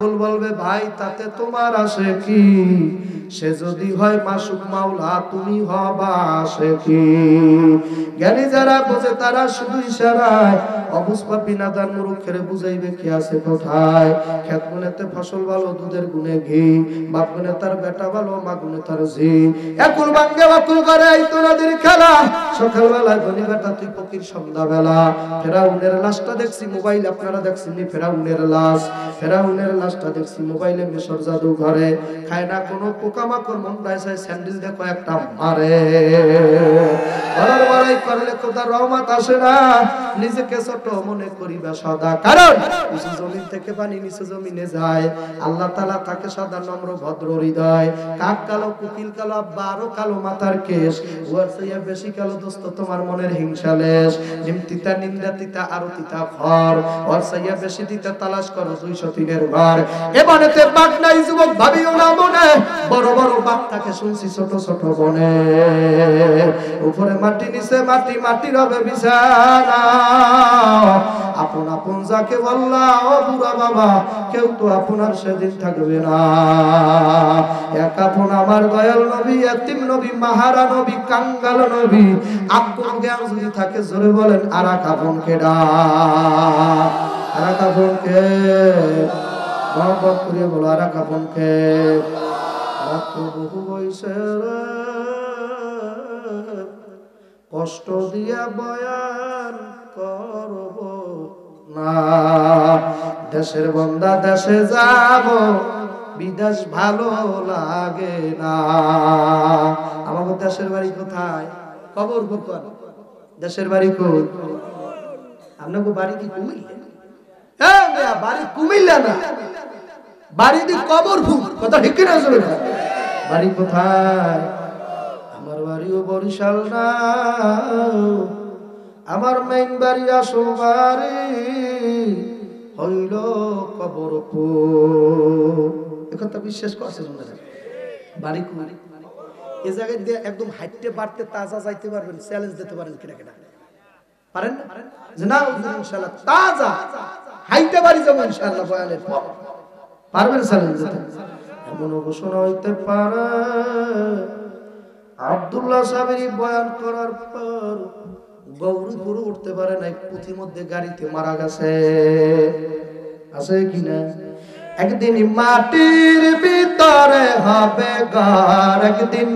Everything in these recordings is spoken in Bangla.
বলবে ভাই তাতে তোমার আসে কি, সে যদি হয় মাসুক মাওলা তুমি হবা আশিকি। জ্ঞানী যারা বোঝে তারা শুধু ইশারায়, অবুঝ পাপী নাদান মূর্খের বুঝাইবে কি আছে কোথায়। খেত গুনেতে ফসল ভালো দুধের গুনে ঘি, বাপ গুনে তার বেটা ভালো মা গুনে তার ঝি। একুল ভাঙ্গে বাকুল করে এই তো নদীর খেলা, সকালবেলায় ধনী বেটা তুই ফকির সন্ধ্যাবেলা। ফেরাউনের লাশটা দেখছি মোবাইল, আপনারা দেখছেন ফেরাউনের লাশ, ফেরাউনের লাশটা দেখছি মোবাইলে মিশর জাদু ঘরে। খায় না কোনো পোকামাকড়, মন চায় স্যান্ডেল দেখো একটা মারে। বড় বড়াই করলে খোদার রহমত আসে না, নিজেকে ছোট মনে করিবা সদা, কারণ উঁচু জমিন থেকে পানি নিচু জমিনে যায়। আল্লাহ তাআলা তাকে সদা নম্র ভদ্র হৃদয়। কাক কালো কুকিল কালো আব্বা আরো কালো মাথার কেশ, ওর চেয়ে বেশি কালো দোস্ত তোমার মনের হিংসা লেশ। নিমতিতা নিন্দা তিতা আরো তিতা ফর, ওর চেয়ে বেশি তিতা তালাশ করো 203 ঘর। এবারেতে বাঘ নাই যুবক ভাবিও না মনে, বড় বড় বাঘ থাকে শুনছি ছোট ছোট বনে। উপরে মাটি নিচে মাটি, মাটির হবে বিছানা। আপন আপন যাকে বললা ও বুড়া বাবা, কেউ তো আপনার সেদিন থাকবে না। এক আপন আমার দয়াল নবী, এতিম নবী, মাহারা নবী, কাঙ্গাল নবী। আব্দুল জ্ঞান যদি থাকে জোরে বলেন আর এক আপন কেডা, আর এক আপন কে, মহব্বত করিয়ে বলো আর এক আপন কে। বহু বয়সে কষ্ট দিয়া বয়ান করব না, দেশের বন্দা দেশে যাব, বিদেশ ভালো লাগে না। আমাদের দেশের বাড়ি কোথায়? কবর কোথায়? দেশের বাড়ি কই? আপনাকে বাড়ি কি কুমিল্লা? হ্যাঁ বাড়ি কুমিল্লা না, বাড়ি দি কবরপুর। কথা ঠিক কিনা? বাড়ি কোথায়? আমার বাড়িও বরিশাল না, আমার মেইন বাড়ি আসল বাড়ি হইল কবরপুর। একথা বিশ্বাস করছে বাড়ি কুমিল্লা। এ জায়গায় দিয়ে একদম হাইটে বাড়তে তাজা যাইতে পারবেন, চ্যালেঞ্জ দিতে পারেন কিনা কিনা পারেন যে না ইনশাআল্লাহ তাজা হাইটে বাড়ি যাবো ইনশাআল্লাহ বয়ানের পর পারবেন চ্যালেঞ্জ দিতে। এমন ঘোষণা হইতে পারে আব্দুল্লাহ সাহেবের বয়ান করার পর গৌরীপুর উঠতে পারে না, পুঁথির মধ্যে গাড়িতে মারা গেছে, আছে কিনা? একদিন মাটির ভিতরে হবে ঘর, একদিন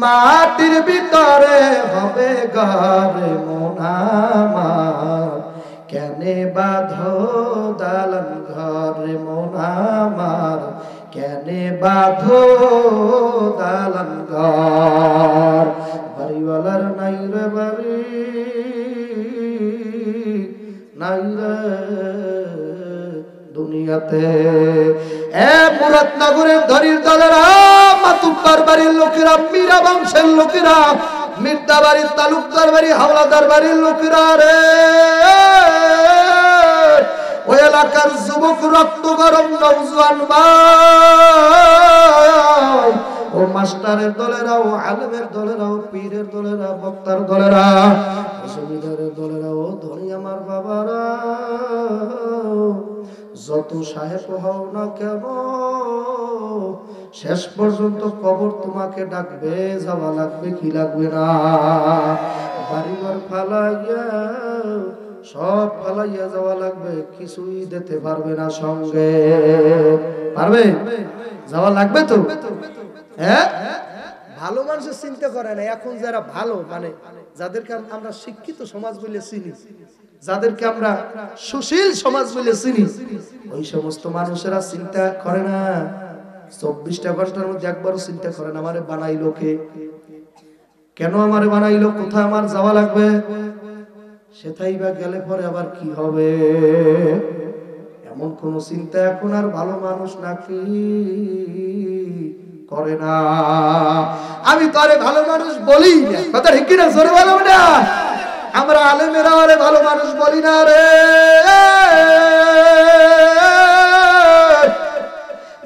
মাটির ভিতরে হবে ঘর, মন আমার কেনে বাঁধো দালান ঘর, মন আমার কেনে বাঁধো দালান ঘর। বাড়িওয়ালার নাই রে বাড়ি, নাই রে দুনিয়াতে। এ মুরাদনগরের ধরির দলেরা, মাতুব্বার বাড়ির লোকেরা, মীরা বংশের লোকেরা, মির্জা বাড়ির তালুকদার বাড়ি, হাওলাদার বাড়ির লোকেরা রে, ওই এলাকার যুবক রক্ত গরম নওজোয়ান ভাই, ও মাস্টারের দলেরা, ও আলেমের দলেরা, ও পীরের দলেরা, বক্তার দলেরা, জমিদারের দলেরা, ও ধনী আমার বাবারা, যত সাহেব হও না কেন শেষ পর্যন্ত কবর তোমাকে ডাকবে, যাওয়া লাগবে কি লাগবে না? বাড়িঘর ফালাইয়া সব ফালাইয়া যাওয়া লাগবে, কিছুই দিতে পারবে না সঙ্গে। পারবে? যাওয়া লাগবে তো। হ্যাঁ, ভালো মানুষের চিন্তা করে না। এখন যারা ভালো মানে যাদেরকে আমরা শিক্ষিত সমাজ বলে চিনি, যাদেরকে আমরা সুশীল সমাজ বলে চিনি, ওই সমস্ত মানুষেরা চিন্তা করে না। 24টা ঘন্টার মধ্যে একবারও চিন্তা করে না আমারে বানাইলো কে, কেন আমারে বানাইলো, কোথায় আমার যাওয়া লাগবে, সেটাই বা গেলে পরে আবার কি হবে, এমন কোন চিন্তা এখন আর ভালো মানুষ নাকি করে না। আমি তো আরে ভালো মানুষ বলি না, কথা ঠিক কিনা জোরে বলো না। আমরা আলেমেরা আরে ভালো মানুষ বলি না রে,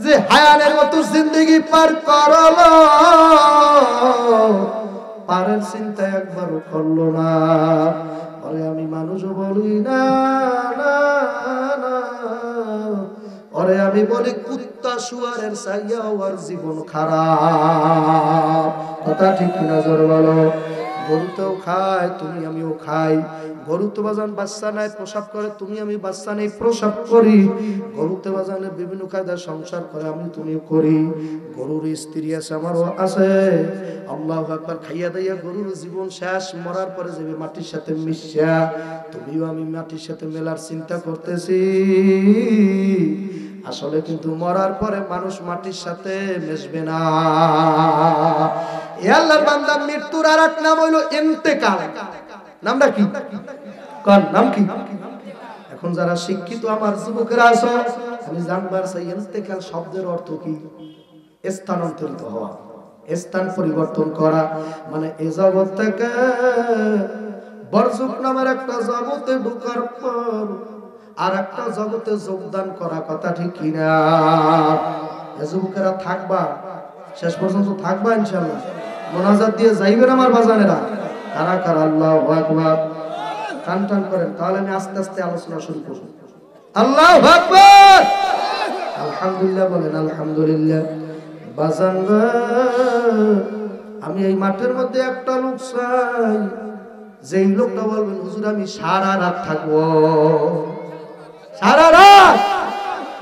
যে হায়ানের মতো জিন্দগি পার করলো, পারের চিন্তা একবারও করলো না। আরে আমি মানুষও বলি না, না, না, ওরে আমি বলি কুত্তা শুয়ারের চাইয়া ওর জীবন খারাপ। কথা ঠিক কিনা জোরে বলো। গরু তো খায়, তুমি আমিও খাই। গরু তো বাজান বাচ্চা নাই, প্রসাব করে, তুমি আমি বাচ্চা নেই প্রসাব করি। গরুতে বাজানে বিভিন্ন কায়দায় সংসার করে, আমি তুমিও করি। গরুর স্ত্রী আছে, আমারও আছে। আল্লাহু আকবার। খাইয়া দাইয়া গরুর জীবন শেষ, মরার পরে যাবে মাটির সাথে মিশা। তুমিও আমি মাটির সাথে মেলার চিন্তা করতেছি, আসলে কিন্তু মরার পরে মানুষ মাটির সাথে মিশবে না। এ আল্লাহর বান্দা, মৃত্যুর আরেক নাম হইলো ইন্তেকাল। নামটা কি? কোন নাম কি? এখন যারা শিক্ষিত আমার যুবকেরা আছো, আমি জানবার চাই ইন্তেকাল শব্দের অর্থ কি? স্থানান্তরিত হওয়া, স্থান পরিবর্তন করা। মানে এই জগৎ থেকে বরজুক নামের একটা জগতে ঢোকার পর আর একটা জগতে যোগদান করা। কথা ঠিক কিনা? যুবকেরা থাকবা, শেষ পর্যন্ত থাকবা ইনশাআল্লাহ। মোনাজাত দিয়ে যাইবেন আমার বাজানেরা। কারা কারা আল্লাহু আকবার টান টান করেন, তাহলে আমি আস্তে আস্তে আলোচনা শুরু করব। আল্লাহু আকবার। আলহামদুলিল্লাহ বলেন আলহামদুলিল্লাহ। বাজানরা, আমি এই মাঠের মধ্যে একটা লোক চাই, যেই লোকটা বলবেন হুজুর আমি সারা রাত থাকবো, সারা রাত।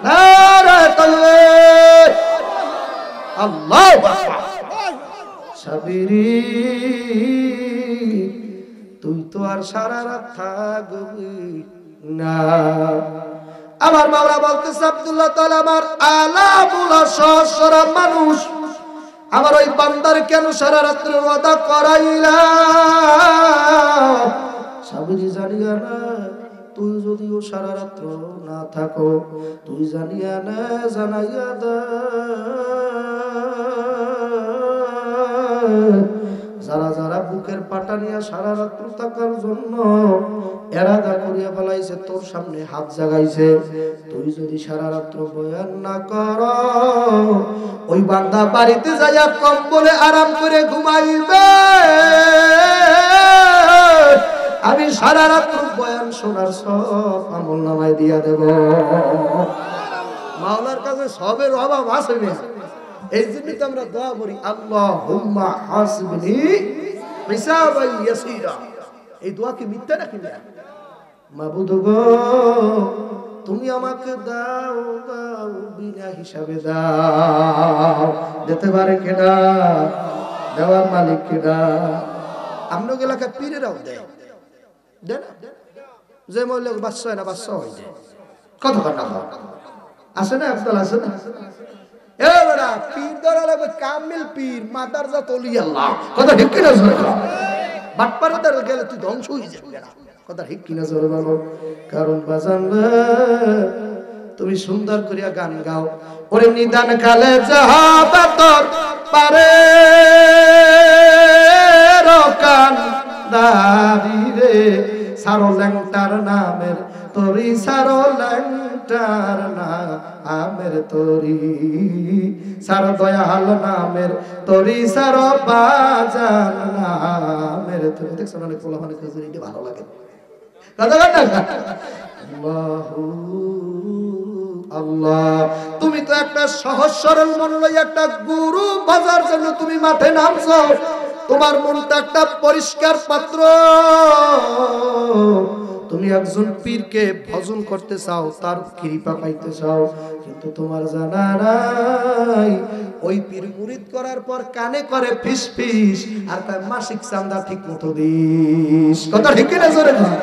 নারে তাকবীর, আল্লাহু আকবার। সাবিরি, তুই তো আর সারা রাত থাকবি না। আমার মাওলা বলতেছে, আব্দুল্লাহ তাআলা আমার আলামুলা সহসরা মানুষ, আমার ওই বান্দার কেন সারা রাত্রের ওয়াদা করাইলা? সাবিরি, জানিয়া না তুই যদিও সারা রাত্র না থাকো, তুই জানিয়া না জানাইয়া দা, যারা যারা বুকের পাটা নিয়ে সারা রাত্র থাকার জন্য এরাদা করিয়া ফেলাইছে, তোর সামনে হাত জাগাইছে, তুই যদি সারা রাত্র বয়ান না কর, ওই বান্দা বাড়িতে যাইয়া কম্বলে আরাম করে ঘুমাইবে, আমি সারা রাত্র বয়ান শোনার সব আমল নামায় দিয়া দেব। মাওলার কাছে সবের অভাব আছে না, এই জন্য তো আমরা দোয়া করি, আল্লাহুম্মা হাসিবনি হিসাবান ইয়াসীরা। এই দোয়া কি মিথ্যা নাকি? মাবুদ গো, তুমি আমাকে দাও দাও, বিনা হিসাবে দাও। দিতে পারে কেনা? দেওয়ার মালিক কেনা? আপনার এলাকায় পীরেরাও দেয়, দেয় না? যে মহিলা বাচ্চা হয় না, বাচ্চা হয়ে যায়। কত কথা আছে না? আজকাল আছে না? পীর ধরা লাগবে, কামিল পীর, মাদার জাত ওলি আল্লাহ। কথা ঠিক কিনা জোরে বলো। বাটপাড়াদের গেলে তুই ধ্বংস হয়ে যাবি। কথা ঠিক কিনা জোরে বলো। কারণ বাজান তুমি সুন্দর করিয়া গান গাও, ওরে নিদান কালে যাহাবা তোর পারে রকান দারি রে, সারো ল্যাংটার নামের তরি, সারো ল্যাংটার নামের তরি, সারো দয়াল নামের তরি, সারো বাজান নামের তরি। দেখছো অনেক পোলা মানে এটা ভালো লাগে। আল্লাহ, তুমি তো একটা সহজ সরল মন লইয়া একটা গুরু বাজার জন্য তুমি মাঠে নামছো। তোমার মনটা একটা পরিষ্কার পাত্র, তুমি একজন পীরকে ভজন করতে চাও, তার কৃপা পাইতে চাও, কিন্তু তোমার জানা নাই ওই পীর মুরিদ করার পর কানে করে ফিস ফিস, আর তার মাসিক চাঁদা ঠিক মতো দিস। কথা ঠিক কিনা জোরে বল।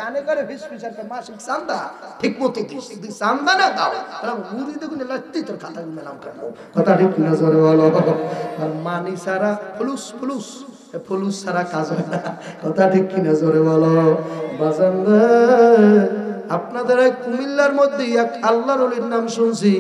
কানে করে ফিস ফিস আর তার মাসিক চাঁদা ঠিক মতো দিস। তুই চাঁদা না দাও, তাহলে মুরিদ গুলো লাগতেই তোর খাতা গুলো নাম কেন? কথা ঠিক কিনা জোরে বলো। আর মানি সারা ফুলুস ফুলুস, ফুলুস সারা কাজ হয় না। কথা ঠিক কিনা জোরে বলো। বাজান আপনাদের কুমিল্লার মধ্যে এক আল্লাহর ওলির নাম শুনছি,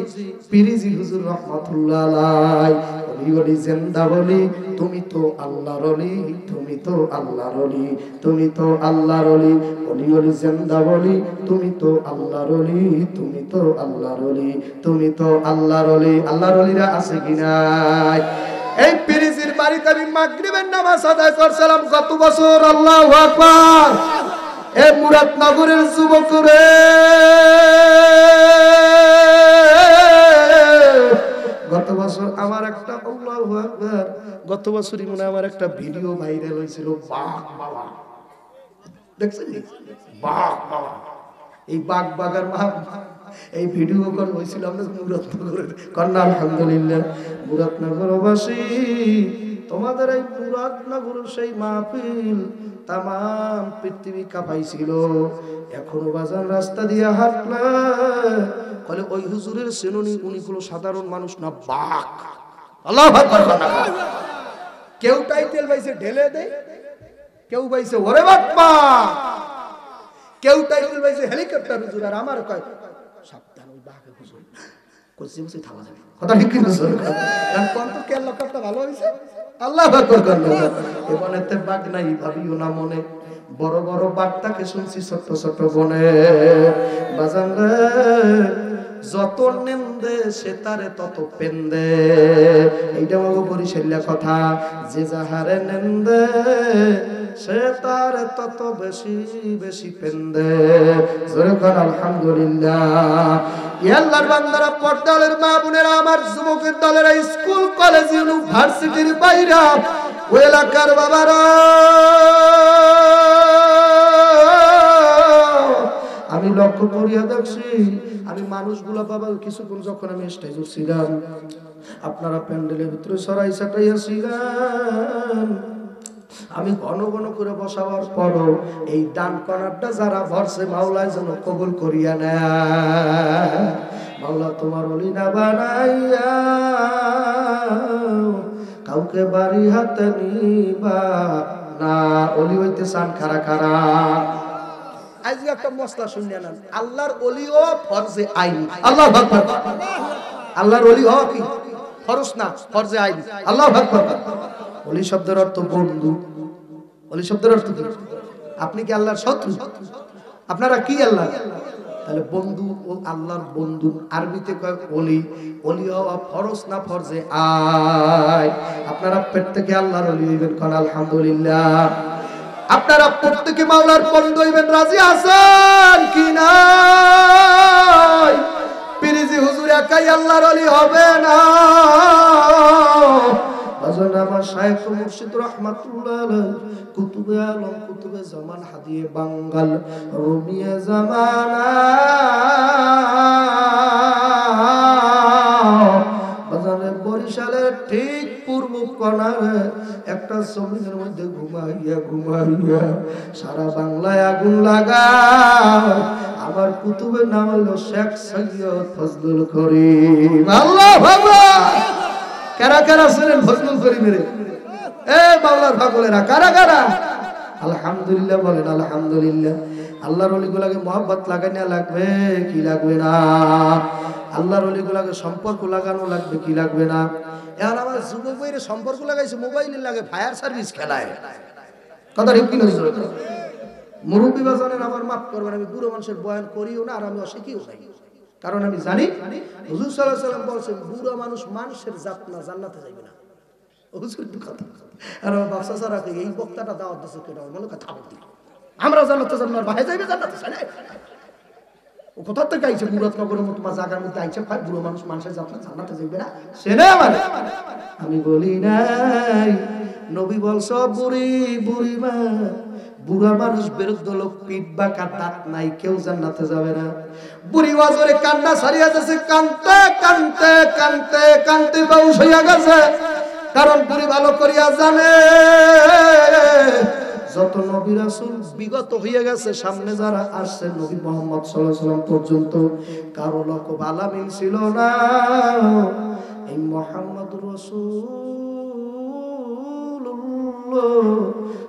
পিরিজি হুজুর রহমাতুল্লাহ আলাইহি। ওলি ওলি জিন্দা বলি, তুমি তো আল্লাহর ওলি, তুমি তো আল্লাহর ওলি, তুমি তো আল্লাহর ওলি। ওলি ওলি জিন্দা বলি, তুমি তো আল্লাহর ওলি, তুমি তো আল্লাহর ওলি, তুমি তো আল্লাহর ওলি। আল্লাহর ওলিরা আছে কি নাই? এই পিরিজির বাড়িতে আমি মাগরিবের নামাজ আদায় করছিলাম গত বছর। আল্লাহু আকবার। এই মুরাদনগরের যুবক রে, আমার একটা আল্লাহু আকবার গত বছরই মনে আমার একটা ভিডিও ভাইরাল হয়েছিল বাঘ বাবা দেখছেন বাঘ বাবা এই বাঘ বাগার মা এই ভিডিও কল হয়েছিল আমরা মুরাদনগরের কন্যা আলহামদুলিল্লাহ মুরাদনগরবাসী তোমাদের এই মুরাদনগর সেই মাহফিল তাম পৃথিবী কাঁপাইছিল এখনো বাজান রাস্তা দিয়ে হাঁটলে বলে ওই হুজুরের সেনুনি উনি কোনো সাধারণ মানুষ না বাঘ আল্লাহু আকবার কেউ টাইটেল পাইছে ঢেলে দেয় কেউ পাইছে ওরে বাপ্পা কেউ টাইটেল পাইছে হেলিকপ্টার হুজুর আর আমার কয় সাবধান ওই বাঘে হুজুর কইছে বসে থামা যাবে কথা ঠিক কি হুজুর কারণ কোন তো কেন লকটা ভালো হইছে আল্লাহু আকবার এবারেতে বাঘ নাই ভাবিও না মনে বড় বড় বাঘটাকে শুনছি ছোট ছোট বনে বাজান রে যত নেন্দে সে তারে তত পেন্দে এইটা আমাকে বরিশালিয়া কথা যে যাহারে নেন্দে সে তার তত বেশি বেশি পেন্দে জোরে কোন আলহামদুলিল্লাহ আল্লাহর বান্দারা পর্দালের মা বোনেরা আমার যুবকের দলেরা স্কুল কলেজ ইউনিভার্সিটির বাইরে ওই এলাকার বাবারা আমি লক্ষ্য করিয়া দেখছি আমি মানুষগুলা বাবা কিছুক্ষণ যখন আমি স্টেজে ছিলাম আপনারা প্যান্ডেলের ভিতরে সরাই সাটাইয়াছিলেন আমি ঘন ঘন করে বসাবার পরও এই ডান কর্নারটা যারা ভরছে মাওলায় যেন কবুল করিয়া নেয় মাওলা তোমার ওলি না বানাইয়া কাউকে বাড়ি হাতে নিবা না ওলি হইতে চান খারা খারা আজ একটা মশলা শুনিয়া নেন আল্লাহর ওলিও ফরজে আইন আল্লাহু আকবার আল্লাহর ওলি হওয়া কি ফরজ না ফরজে আইন আল্লাহু আকবার ওলি শব্দের অর্থ বন্ধু ওলি শব্দের অর্থ কি আপনি কি আল্লাহর শত্রু আপনারা কি আল্লাহ তাহলে বন্ধু ও আল্লাহর বন্ধু আরবিতে কয় ওলি ওলি হওয়া ফরজ না ফরজে আইন আপনারা প্রত্যেকে আল্লাহর ওলি হইবেন কোন আলহামদুলিল্লাহ আপনারা প্রত্যেকে মাওলার বন্ধু হইবেন রাজি আছেন কি নাই পিরিজি হুজুর একাই আল্লাহর ওলি হবে না বাজান আমার শায়েখ মুর্শিদ রাহমাতুল্লাহ আলাইহি কুতুবে আলম কুতুবে জামান হাদিয়ে বাঙ্গাল রুমিয়ে জামানা বাজারে বরিশালের ঠিক পূর্ব কোণারে একটা জমিনের মধ্যে ঘুমাইয়া ঘুমাইয়া সারা বাংলায় আগুন লাগা আমার কুতুবের নাম হলো শেখ সৈয়দ ফজলুল করিম আল্লাহু আকবার কারা কারা শুনেন ফজলুল করিমের এ মাওলার পাগলেরা কারা কারা আলহামদুলিল্লাহ বলেন আলহামদুলিল্লাহ আল্লাহর ওলিগুলাকে মহব্বত লাগানো লাগবে কি লাগবে না আল্লাহর ওলিগুলাকে সম্পর্ক লাগানো লাগবে কি লাগবে না এখন আমার যুবক ভাইয়ের সম্পর্ক লাগাইছে মোবাইলের লাগে ফায়ার সার্ভিস খেলায় কথা ঠিক কি নয় মুরব্বী বাজানের আমার মাফ করবেন আমি বুড়ো মানুষের বয়ান করিও না আর আমি অশিখিও নাই কারণ আমি জানি হুজুর সাল্লাল্লাহু আলাইহি ওয়াসাল্লাম বলেছেন বুড়ো মানুষ মানুষের জাত না জান্নাতে যাবে না হুজুর কথা আর বাদশা সারা এই বক্তাটা দাওয়াত দিছে কেন মনে কথা বলতি আমরা জান্নাতে যাব না ভাই যাইবে জান্নাতে চলে ও কথা থেকে আইছে মুরাদনগরের মতো জায়গার মধ্যে আইছে ভাই বুড়ো মানুষ মানুষের জাত না জান্নাতে যাবে না সেনে মানে আমি বলি নাই নবী বলছো বুড়ি বুড়ি মা বুড়া মানুষ বিরুদ্ধ লোক পিঠ বাঁকা দাঁত নাই কেউ জান্নাতে যাবে না বুড়ি ওয়াজরে কান্না ছাড়িয়া যাচ্ছে কানতে কানতে কানতে কানতে বেহুশ হইয়া গেছে কারণ বুড়ি ভালো করিয়া জানে যত নবী রাসূল বিগত হয়ে গেছে সামনে যারা আসছে নবী মুহাম্মদ সাল্লাল্লাহু আলাইহি ওয়াসাল্লাম পর্যন্ত কারো লোক ভালো মিল ছিল না এই মুহাম্মদুর রাসূলুল্লাহ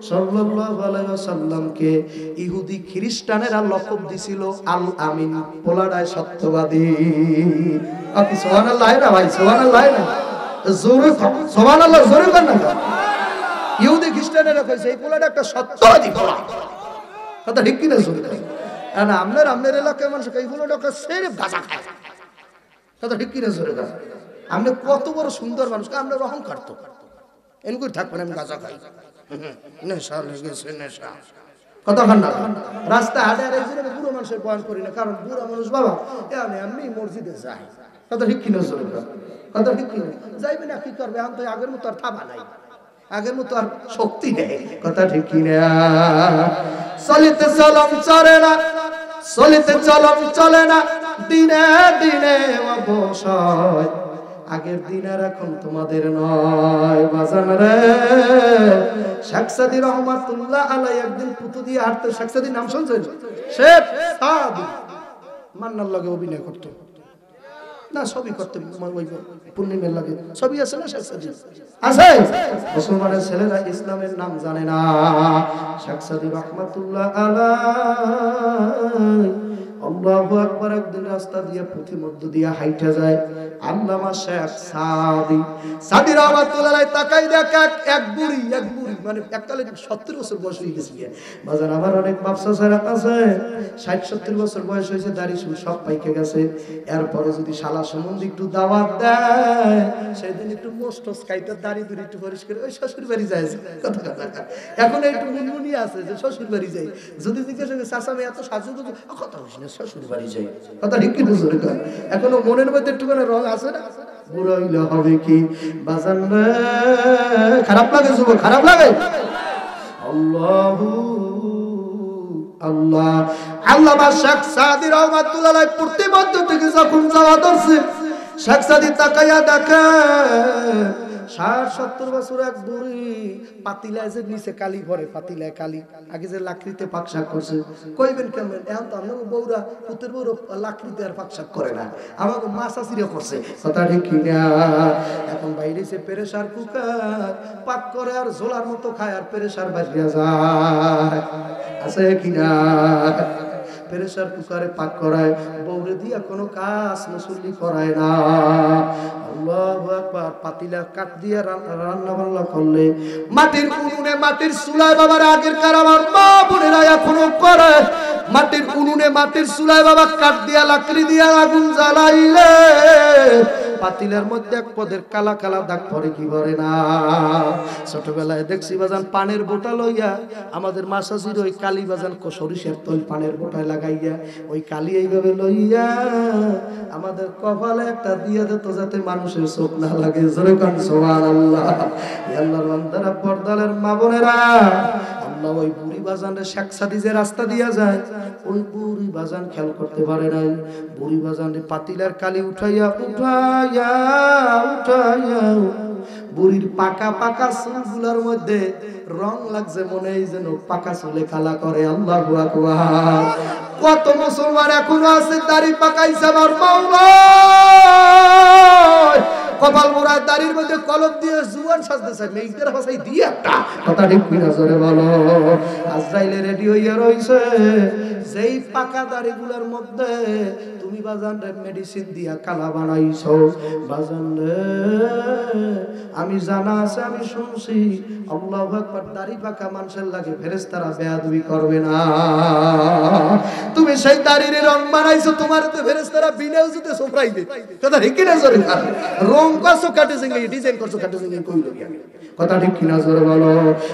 সাল্লাল্লাহু আলাইহি ওয়াসাল্লামকে ইহুদি খ্রিস্টানেরা লকব দিছিল আল আমিন পোলাডায় সত্যবাদী আপনি সুবহানাল্লাহ না ভাই সুবহানাল্লাহ না জোরে সুবহানাল্লাহ জোরে বলেন না ইহুদি খ্রিস্টানেরা কইছে এই পোলাটা একটা সত্যবাদী পোলা কথা ঠিক কি না জোরে না আপনার এলাকায় মানুষ এই পোলাটা সেরে গাঁজা খায় কথা ঠিক কি না জোরে আপনি কত বড় সুন্দর মানুষ আপনার অহংকার তো এনকুই থাকবেন আমি গাঁজা খাই নেশা লেগেছে নেশা কথা খান না রাস্তা হাটে আর একজনের বুড়ো মানুষের বয়ান করি না কারণ বুড়ো মানুষ বাবা আমি মসজিদে যাই কথা ঠিক কিনা জোরে কথা ঠিক কিনা যাইবে না কি করবে এখন তো আগের মতো আর থাবা নাই আগের মতো আর শক্তি নেই কথা ঠিক কিনা চলিতে চলম চলে না চলিতে চলম চলে না দিনে দিনে অবসর আগের দিন আর এখন তোমাদের নয় বাজান রে শেখ সাদী রহমাতুল্লাহ আলাইহি একদিন পুতু দিয়ে হাঁটতে শেখ সাদীর নাম শুনছেন শেখ সাদী মান্নার লগে অভিনয় করতো না সবই করতে ওই পূর্ণিমের লাগে সবই আছে না শেখ সাদী আছে মুসলমানের ছেলেরা ইসলামের নাম জানে না শেখ সাদী রহমাতুল্লাহ আলাইহি আল্লাহু আকবার একদিন রাস্তা দিয়ে পথে মধ্য দিয়ে হাইটা যায় আল্লামা শেখ সাদী রহমাতুল্লাহ আলাইহি তাকাই দেখে এক বুড়ি মানে এককালে 70 বছর বয়স হয়ে গেছে বাজার আমার অনেক বাপসা ছাড়া আছে 60-70 বছর বয়স হয়েছে দাড়ি চুল সব পাইকে গেছে এরপরে যদি শালা সম্বন্ধে একটু দাওয়াত দেয় সেদিন একটু মোস্ট স্কাইতে দাড়ি দুড়ি একটু পরিষ্কার ওই শ্বশুর বাড়ি যায় কথা এখন একটু মুনমুনি আছে যে শ্বশুর বাড়ি যাই যদি জিজ্ঞাসা করে চাচা আমি এত সাজু কথা হইস না শ্বশুর বাড়ি যাই কথা ঠিক কি বুঝলে এখনো মনের মধ্যে একটুখানি রং আছে না বুড়ো হইলে হবে কি বাজান রে খারাপ লাগে যুবক খারাপ লাগে আল্লাহু আল্লাহ আল্লামা শেখ সাদী রহমাতুল্লাহ আলাইহি প্রতিমধ্য থেকে যখন যাওয়া ধরছে শেখ সাদী তাকাইয়া দেখে 60-70 বছর এক বুড়ি পাতিলায় যে নিচে কালি ভরে পাতিলায় কালি আগে যে লাকড়িতে পাকশাক করছে কইবেন কেমন এখন তো আমরা বউরা পুতের বউরা লাকড়িতে আর পাকশাক করে না আমাকে মাছ আসিরে করছে কথা ঠিক কিনা এখন বাইরে সে প্রেসার কুকার পাক করে আর ঝোলার মতো খায় আর প্রেসার বাজিয়া যায় আছে কিনা প্রেসার কুকারে পাক করায় বউরে দিয়া কোনো কাজ মুসল্লি করায় না আল্লাহু আকবার পাতিলা কাট দিয়া রান্না বান্না করলে মাটির উনুনে মাটির চুলায় বাবার আগের কার আমার মা বোনেরা এখনো করে মাটির উনুনে মাটির চুলায় বাবা কাট দিয়া লাকড়ি দিয়া আগুন জ্বালাইলে পাতিলের মধ্যে এক পদের কালা কালা দাগ পড়ে কি ভরে না ছোটবেলায় দেখছি বাজান পানের বোটা লইয়া আমাদের মাসাজির ওই কালী বাজান সরিষার তৈল পানের বোটায় লাগাইয়া ওই কালি এইভাবে লইয়া আমাদের কপালে একটা দিয়ে দিত যাতে মানুষের চোখ না লাগে জোরে কান সুবহানাল্লাহ আল্লাহর বান্দারা পর্দার মা বোনেরা আল্লাহ ওই বুড়ি বাজানের শেখ সাদী যে রাস্তা দিয়া যায় ওই বুড়ি বাজান খেয়াল করতে পারে নাই বুড়ি বাজানে পাতিলার কালি উঠাইয়া বুড়ির পাকা পাকা চুলগুলোর মধ্যে রং লাগছে মনে হয় যেন পাকা চুলে কালা করে আল্লাহু আকবার কত মুসলমান এখনো আছে দাড়ি পাকাইছে আমার মাওলা কপাল মোড়া দাড়ির মধ্যে কলম দিয়ে জুয়ান সাজতেছে মেঘদের ভাষায় দিয়ে একটা কথা ঠিক কিনা জোরে বলো আজরাইলে রেডি হইয়া রইছে যেই পাকা দাড়িগুলোর মধ্যে তুমি বাজান রে মেডিসিন দিয়া কালা বানাইছো বাজান রে আমি জানা আছে আমি শুনছি আল্লাহু আকবার দাড়ি পাকা মানুষের লাগে ফেরেশতারা বেয়াদবি করবে না তুমি সেই দাড়ির রং বানাইছো তোমার তো ফেরেশতারা বিনাও জুতে সোফরাইবে কথা ঠিক কিনা জোরে রং করছো কাটে জিঙ্গে ডিজাইন করছো কাটে জিঙ্গে কইলো কথা ঠিক কিনা জোরে বলো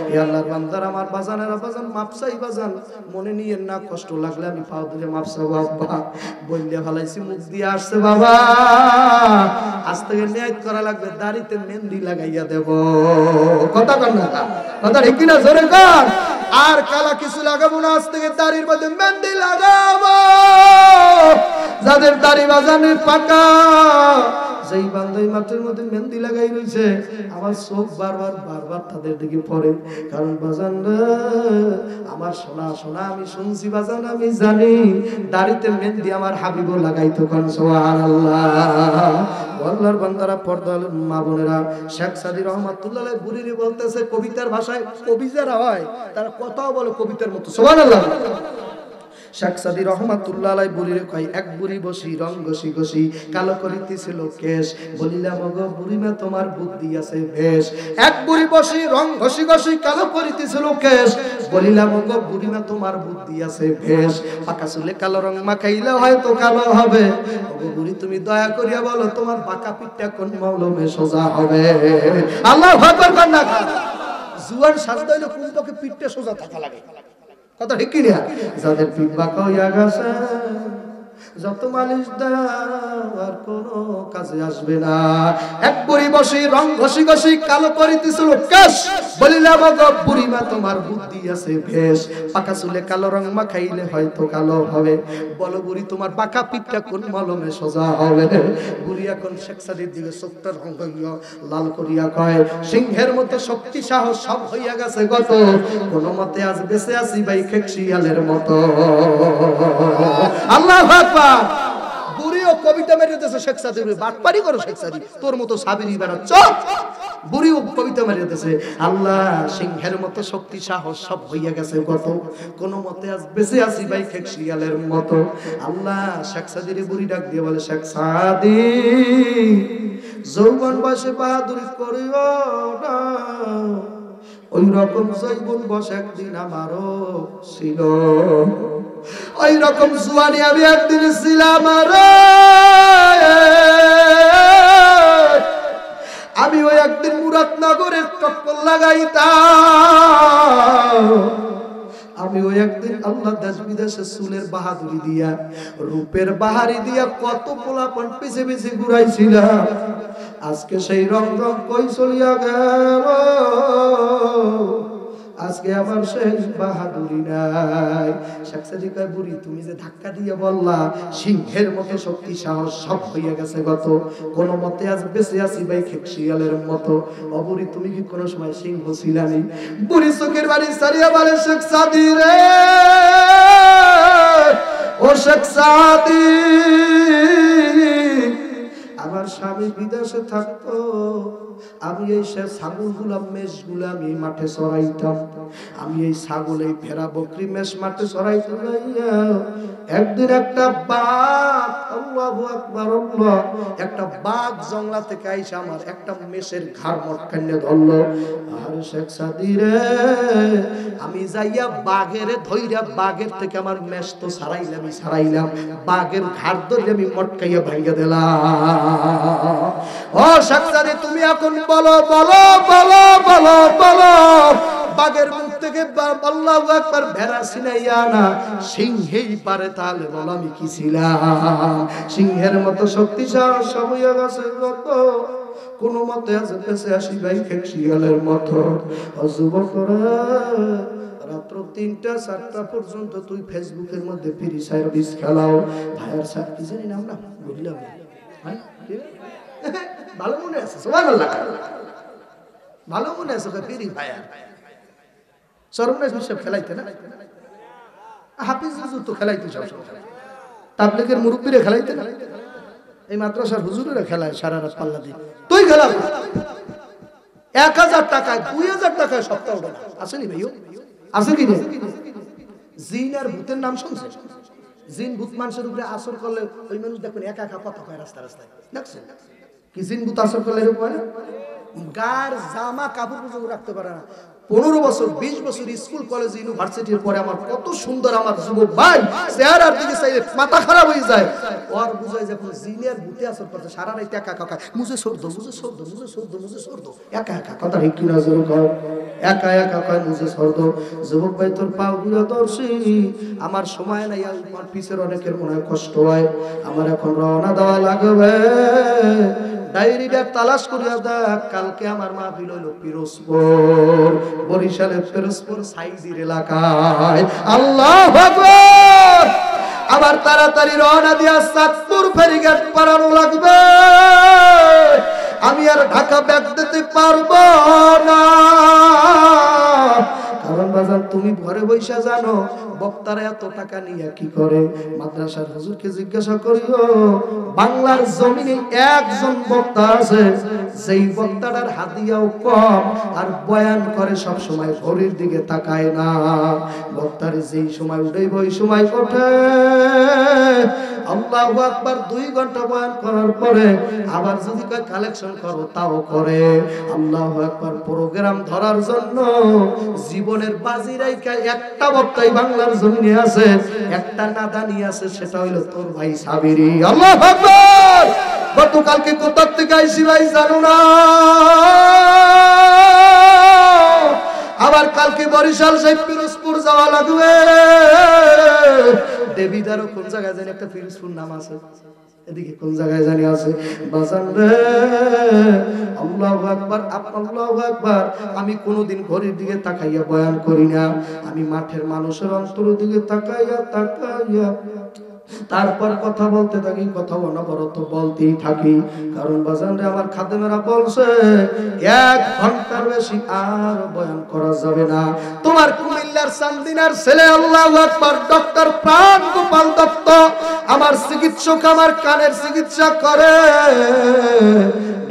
হে আল্লাহর বান্দারা আমার বাজানেরা বাজান মাপসাই বাজান মনে নিয়েন না কষ্ট লাগলে আমি পাও দিলে মাপসা বাবা বললে ভালাইছি মুখ দিয়ে আসছে বাবা আজ থেকে নিয়ত করা লাগবে দাড়িতে মেহেন্দি লাগাইয়া দেব কথা কর না কথা ঠিক কিনা জোরে কর আর কালা কিছু লাগাবো না আজ থেকে দাড়ির মধ্যে মেহেন্দি লাগাবো যাদের দাড়ি বাজানের পাকা যেই বান্দাই মাঠের মধ্যে মেহেন্দি লাগাই রইছে আমার চোখ বারবার তাদের দিকে পড়ে কারণ বাজান আমার সোনা আমি শুনছি বাজান আমি জানি দাড়িতে মেহেন্দি আমার হাবিবও লাগাইতো কোন সুবহানাল্লাহ আল্লাহর বান্দারা পর্দার মা বোনেরা শেখ সাদী রহমাতুল্লাহ আলাইহি বুড়িরে বলতেছে কবিতার ভাষায় কবি যারা হয় তারা কথাও বলে কবিতার মতো সুবহানাল্লাহ শেখ সাদী রহমাতুল্লাহ আলাইহি বুড়িরে কয় এক বুড়ি বসি রং ঘষি ঘষি কালো করিতেছিল কেশ বলিলাম ওগো বুড়িমা তোমার বুদ্ধি আছে বেশ এক বুড়ি বসি রং ঘষি ঘষি কালো করিতেছিল কেশ বলিলাম ওগো বুড়িমা তোমার বুদ্ধি আছে বেশ পাকা চুলে কালো রং মাখাইলে হয়তো কালো হবে ওগো বুড়ি তুমি দয়া করিয়া বলো তোমার বাঁকা পিঠটা কোন মলমে সোজা হবে আল্লাহু আকবার কন্যা জুয়ান সাজদা হইলো কোন পক্ষে পিঠটা সোজা থাকা লাগে কথা ঠিক কি না যাদের পিঠ বাঁকা হইয়া গেছে যত মালিশ দাও আর কোনো কাজে আসবে না। এক বুড়ি বসে রং ঘষি ঘষি কালো করিতেছিল কেশ, বলিলাম গো বুড়িমা তোমার বুদ্ধি আছে বেশ, পাকা চুলে কালো রং মাখাইলে হয়তো কালো হবে, বলো বুড়ি তোমার পাকা পিঠটা কোন মলমে সোজা হবে। বুড়ি এখন শেখ সাদির দিকে চোখটা রং হইয়া লাল করিয়া কয়, সিংহের মতো শক্তি সাহস সব হইয়া গেছে গত, কোন মতে আজ বেঁচে আছি ভাই খেকশিয়ালের মতো। আল্লাহু আকবার। বুড়িও কবিতা মেরেতেছে শেখ সাদির, বাটপারি করো শেখ সাদি, তোর মতো সাবিরি বেড়াচ্ছ। বুড়িও কবিতা মেরেতেছে, আল্লাহ সিংহের মতো শক্তি সাহস সব হইয়া গেছে গত, কোন মতে আজ বেঁচে আছি ভাই খেকশিয়ালের মতো। আল্লাহ শেখ সাদির বুড়ি ডাক দিয়ে বলে, শেখ সাদি যৌবন বয়সে বাহাদুরি করিও না, ওই রকম যৌবন বয়স একদিন আমারও ছিল, ওই রকম জুয়ানি আমি একদিন ছিলাম। আমি ওই একদিন মুরাদনগরের টক্কর লাগাইতাম, আমি ওই একদিন আল্লাহ দেশ বিদেশে চুলের বাহাদুরি দিয়া রূপের বাহারি দিয়া কত পোলাপন পিছে পিছে ঘুরাইছিলাম। আজকে সেই রং রং কই চলিয়া গেল, আজকে আমার সেই বাহাদুরি নাই। শেখ সাদি কয়, বুড়ি তুমি যে ধাক্কা দিয়ে বললা সিংহের মতো শক্তি সাহস সব হইয়া গেছে গত, কোন মতে আজ বেঁচে আছি ভাই খেকশিয়ালের মতো, ও বুড়ি তুমি কি কোনো সময় সিংহ ছিলানি? বুড়ি চোখের বাড়ি সারিয়া বলে, শেখ সাদি রে, ও শেখ সাদি, আমার স্বামী বিদেশে থাকতো, আমি এই ছাগল গুলাম মেষ গুলা আমি মাঠে চড়াইতাম, আমি এই ছাগল এই ভেড়া বকরি মেষ মাঠে চড়াইতে যাইয়া একদিন একটা বাঘ, আল্লাহু আকবার আল্লাহ, একটা বাঘ জঙ্গলা থেকে আইসা আমার একটা মেষের ঘাড় মটকাইনে ধরলো। আর শেখ সাদি রে, আমি যাইয়া বাঘের ধইরা বাঘের থেকে আমার মেষ তো ছাড়াইলাম, বাঘের ঘাড় ধরে আমি মটকাইয়া ভাঙিয়ে দিলাম। ও শেখ সাদি তুমি এখন বলো বলো বলো বলো বলো, বাঘের মুখ থেকে আল্লাহু আকবার ভেড়া ছিনাইয়া না সিংহেই পারে, তাহলে বলো আমি কি ছিলাম? সিংহের মতো শক্তি সাহস সব হইয়া গেছে গত, কোন মতে আছে বেঁচে আসি ভাই খেকশিয়ালের মতো। যুবকরা রাত্র 3টা 4টা পর্যন্ত তুই ফেসবুকের মধ্যে ফ্রি সার্ভিস খেলাও, ভাইয়ার স্যার কি জানি নাম না বুঝলাম, ভালো মনে আছে সুবহানাল্লাহ, ভালো মনে আছে ফ্রি ফায়ার, সর্বনাশ বিশ্ব খেলাইতে না, হাফিজ হুজুর তো খেলাইতে, সব তাবলীগের মুরব্বীরা খেলাইতে না, এই মাদ্রাসার হুজুরেরা খেলায় সারা রাত পাল্লা দিয়ে, তুই খেলা 1000 টাকায় 2000 টাকায় সপ্তাহ ওঠে না, আসেনি ভাইও? আছে কি জিন আর ভূতের নাম শুনছে? জিন ভূত মানুষের উপরে আসর করলে ওই মানুষ দেখবেন একা একা কথা কয় রাস্তায় দেখছেন? কি জিন ভূত আসর করলে এরকম হয় না? গার জামা কাপড় পর্যন্ত রাখতে পারে না। 15 বছর 20 বছর স্কুল কলেজ ইউনিভার্সিটির পরে আমার কত সুন্দর আমার যুবক ভাই চেহারার দিকে চাইলে মাথা খারাপ হয়ে যায়, ওর বুঝায় যখন জিনের ভূতে আসর করতে সারা রাত একা একা মুঝে সর্দ একা একা কথা ঠিক কিনা জোর কর, একা একা কয় মুঝে সর্দ। যুবক ভাই তোর পাও গুলো দর্শি, আমার সময় নাই, আমার পিছের অনেকের মনে হয় কষ্ট হয়, আমার এখন রওনা দেওয়া লাগবে। ডায়েরিটা তালাশ করিয়া দেখ, কালকে আমার মাহফিল হইল পিরোজপুর, বরিশালের পিরোজপুর সাইজির এলাকায়। আল্লাহু আকবার। আবার তাড়াতাড়ি রওনা দিয়া চাঁদপুর ফেরিঘাট পারানো লাগবে, আমি আর ঢাকা ব্যাগ দিতে পারবো না, কারণ বাজান তুমি ঘরে বৈশা জানো বক্তারা এত টাকা নিয়ে কি করে। মাদ্রাসার হুজুরকে জিজ্ঞাসা করিও, বাংলার জমিনে একজন বক্তা আছে যেই বক্তাটার হাদিয়াও কম আর বয়ান করে সব সময় ঘড়ির দিকে তাকায় না, বক্তার যেই সময় উঠে ওই সময় ওঠে। আল্লাহু আকবার। 2 ঘন্টা বয়ান করার পরে আবার যদি কয় কালেকশন করো তাও করে। আল্লাহু আকবার। প্রোগ্রাম ধরার জন্য জীবনের বাজি রাইখা একটা বক্তাই বাংলার জমিনে আছে, একটা নাদানি আছে, সেটা হইলো তোর ভাই সাবিরি। আল্লাহু আকবার। গতকালকে কোথা থেকে আইছি ভাই জানো না, আবার কালকে বরিশাল সেই পিরোজপুর যাওয়া লাগবে। দেবিদারও কোন জায়গায় জানি একটা পিরোজপুর নাম আছে, এদিকে কোন জায়গায় জানি আছে। বাজান রে আল্লাহু আকবার, আল্লাহু আকবার। আমি কোনোদিন ঘড়ির দিকে তাকাইয়া বয়ান করি না, আমি মাঠের মানুষের অন্তরের দিকে তাকাইয়া তারপর কথা বলতে থাকি, কথা অনবরত বলতেই থাকি। কারণ বাজান রে আমার খাদেমেরা বলছে 1 ঘন্টার বেশি আর বয়ান করা যাবে না। তোমার কুমিল্লার চান্দিনার ছেলে আল্লাহু আকবার ডক্টর প্রাণ গোপাল দত্ত আমার চিকিৎসক, আমার কানের চিকিৎসা করে।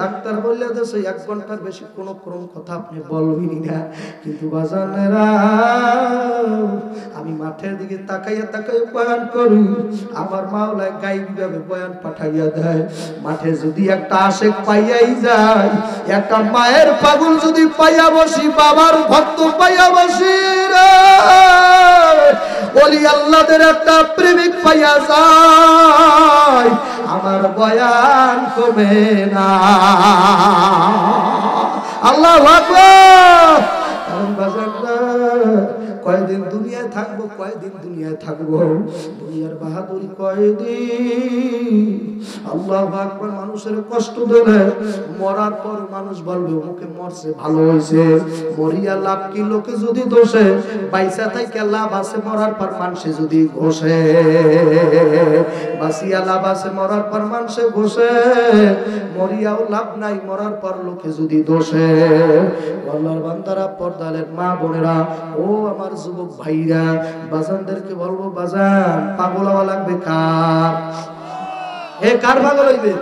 ডাক্তার বললে দেশে 1 ঘন্টার বেশি কোনো কথা আপনি বলবেনই না। কিন্তু বাজানেরা আমি মাঠের দিকে তাকাইয়া বয়ান করি, আমার মাওলায় গাইবি ভাবে বয়ান পাঠাইয়া দেয়। মাঠে যদি একটা আশেক পাইয়াই যায়, একটা মায়ের পাগল যদি পাইয়া বসি, বাবার ভক্ত পাইয়া বসি রে, ওলি আল্লাহদের একটা প্রেমিক পাইয়া যায়, আমার বয়ান কমে না। আল্লাহু আকবার। কারণ বাজারটা কয়দিন দুনিয়ায় থাকবো, কয়দিন দুনিয়ায় থাকবো, দুনিয়ার বাহাদুরি কয়দিন। আল্লাহু আকবার। মানুষের কষ্ট দিলে মরার পর মানুষ বলবে ওকে মরছে ভালো হয়েছে, মরিয়া লাভ কি লোকে যদি দোষে, বাইসা থেকে লাভ আছে মরার পর মানুষে যদি ঘষে, বাসিয়া লাভ আছে মরার পর মানুষে ঘষে, মরিয়াও লাভ নাই মরার পর লোকে যদি দোষে। আল্লাহর বান্দারা, পর্দালের মা বোনেরা, ও আমার যুবক ভাইরা, বাজানদেরকে বলবো বাজান পাগল হওয়া লাগবে কার? কার পাগল হইবে?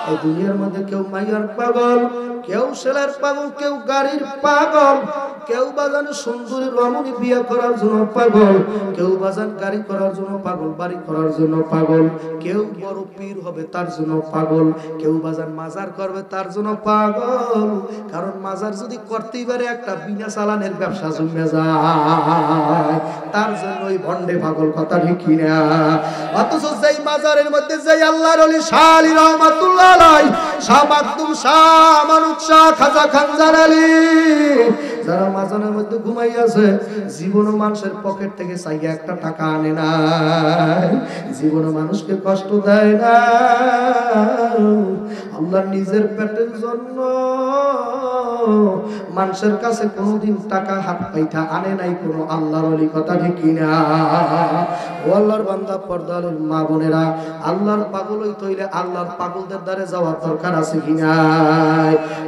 এই দুনিয়ার মধ্যে কেউ মাইয়ার পাগল, কেউ ছেলের পাগল, কেউ গাড়ির পাগল, কেউ বাজান সুন্দরী রমণী বিয়ে করার জন্য পাগল, কেউ বাজান গাড়ি করার জন্য পাগল, বাড়ি করার জন্য পাগল, কেউ বড় পীর হবে তার জন্য পাগল, কেউ বাজান মাজার করবে তার জন্য পাগল। কারণ মাজার যদি করতেই পারে একটা বিনা চালানের ব্যবসা জমে যায়, তার জন্য ওই ভন্ডে পাগল। কথা ঠিক কিনা? অথচ যেই মাজারের মধ্যে যেই আল্লাহর ওলি শাহ আলী রহমাতুল্লাহ আলাইহি, শাহ মাকদুম, শাহ মানুক শাহ, খাজা খানজান আলী, যারা মাজারের মধ্যে ঘুমাইয়াছে, জীবনও মানুষের পকেট থেকে চাইয়া একটা টাকা আনে না, জীবনও মানুষকে কষ্ট দেয় না, আল্লাহ নিজের পেটের জন্য মানুষের কাছে কোনোদিন টাকা হাত পাইতা আনে নাই কোন আল্লাহর ওলি। কথা ঠিক কিনা? ও আল্লাহর বান্দা, পর্দার মা বোনেরা, আল্লাহর পাগল হইতে হইলে আল্লাহর পাগলদের দ্বারে যাওয়ার দরকার আছে কিনা?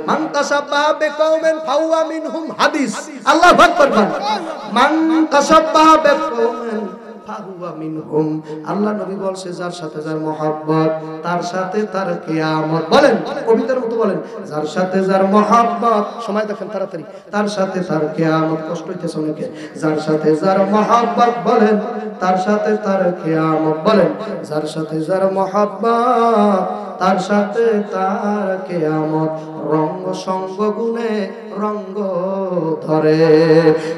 মান তাশাব্বাহা বিকওমিন ফাহুয়া মিনহুম, হাদিস। আল্লাহু আকবার। মান তাশাব্বাহা বিকওমিন ফাহুয়া মিনহুম। আল্লাহ নবী বলছে যার সাথে যার মহব্বত, তার সাথে তার কিয়ামত। বলেন কবিতার মতো বলেন, যার সাথে যার মহব্বত, সময় দেখেন তাড়াতাড়ি, তার সাথে তার কিয়ামত। কষ্ট হইতেছে অনেকে। যার সাথে যার মহব্বত, বলেন তার সাথে তার কিয়ামত। বলেন যার সাথে যার মহব্বত, তার সাথে তার কিয়ামত। রঙ্গ সঙ্গ গুণে রঙ্গ ধরে।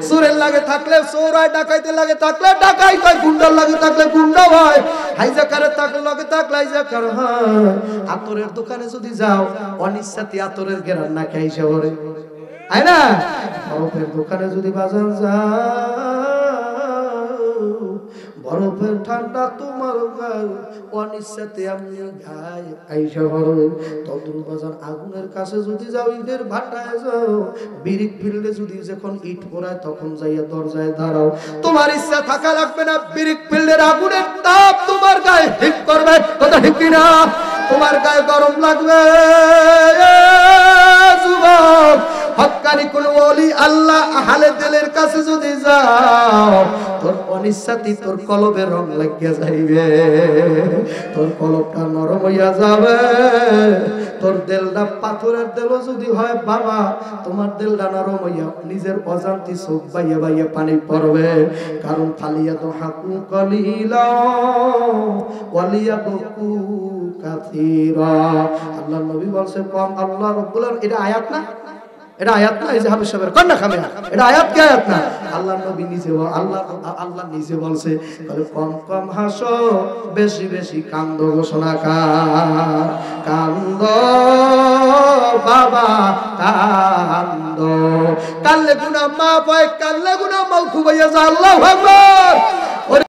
সুরের লাগে থাকলে সুর হয়, ডাকাইতে লাগে থাকলে ডাকাইত হয়, গুন্ডার লাগে থাকলে গুন্ডা হয়, হাইজাকারে থাকলে লাগে থাকলে হাইজাকার হয়। আতরের দোকানে যদি যাও, অনিচ্ছাতে আতরের গেরান না খাই শহরে, তাই না? বরফের দোকানে যদি বাজার যাও, বরফের ঠান্ডা তোমার গায়ে, অনিচ্ছাতে আমি গায়ে আইসা ভরে। তদ্রুপ বাজার আগুনের কাছে যদি যাও, ইটের ভাটায় যাও, বিরিক ফিল্ডে যদি যখন ইট পড়ায় তখন যাইয়া দরজায় দাঁড়াও, তোমার ইচ্ছা থাকা লাগবে না, বিরিক ফিল্ডের আগুনের তাপ তোমার গায়ে হিট করবে। কথা ঠিক কিনা? তোমার গায়ে গরম লাগবে। যুবক, হক্কানি কোন ওলি আল্লাহ আহলে দিলের কাছে যদি যাও, তোর অনিচ্ছাতি তোর কলবে রং লাগিয়া যাইবে, তোর কলবটা নরম হইয়া যাবে। তোর দিলটা পাথরের দিলও যদি হয় বাবা, তোমার দিলটা নরম হইয়া নিজের অজান্তি চোখ বাইয়ে বাইয়ে পানি পড়বে। কারণ ফালিয়া তো হাকু কলিলা ওয়ালিয়া বকু কাসীরা। আল্লাহর নবী বলছে কম, আল্লাহ রাব্বুল আলামিন, এটা আয়াত না? এটা আয়াত না? এই যে হাফেজ সাহেবের কন্যা খামে না, এটা আয়াত কি আয়াত না? আল্লাহর নবী নিজে, আল্লাহ নিজে বলছে, কম কম হাসো, বেশি বেশি কান্দো ঘোষণাকার। কান্দো বাবা কান্দো, কানলে গুনাহ মাফ হয়, কানলে গুনাহ মাফ হইয়া যায়। আল্লাহু আকবার।